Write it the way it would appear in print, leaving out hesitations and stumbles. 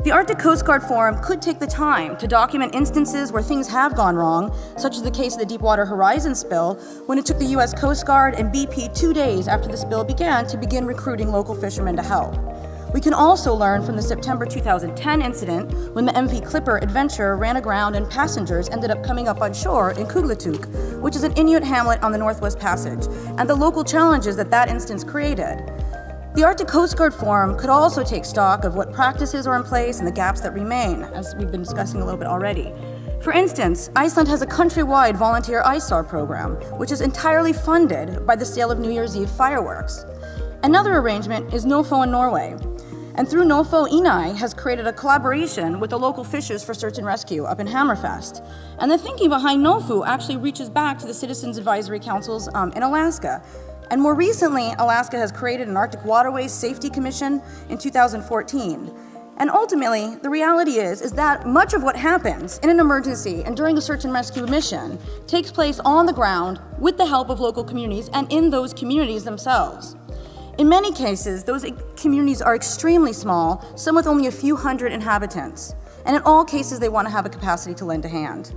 The Arctic Coast Guard Forum could take the time to document instances where things have gone wrong, such as the case of the Deepwater Horizon spill, when it took the U.S. Coast Guard and BP 2 days after the spill began to begin recruiting local fishermen to help. We can also learn from the September 2010 incident when the MV Clipper Adventure ran aground and passengers ended up coming up on shore in Kuglatuk, which is an Inuit hamlet on the Northwest Passage, and the local challenges that instance created. The Arctic Coast Guard Forum could also take stock of what practices are in place and the gaps that remain, as we've been discussing a little bit already. For instance, Iceland has a countrywide volunteer ISAR program, which is entirely funded by the sale of New Year's Eve fireworks. Another arrangement is NOFO in Norway. And through NOFO, Inai has created a collaboration with the local fishers for search and rescue up in Hammerfest. And the thinking behind NOFO actually reaches back to the Citizens Advisory Councils in Alaska. And more recently, Alaska has created an Arctic Waterways Safety Commission in 2014. And ultimately, the reality is that much of what happens in an emergency and during a search and rescue mission takes place on the ground with the help of local communities and in those communities themselves. In many cases, those communities are extremely small, some with only a few hundred inhabitants. And in all cases, they want to have a capacity to lend a hand.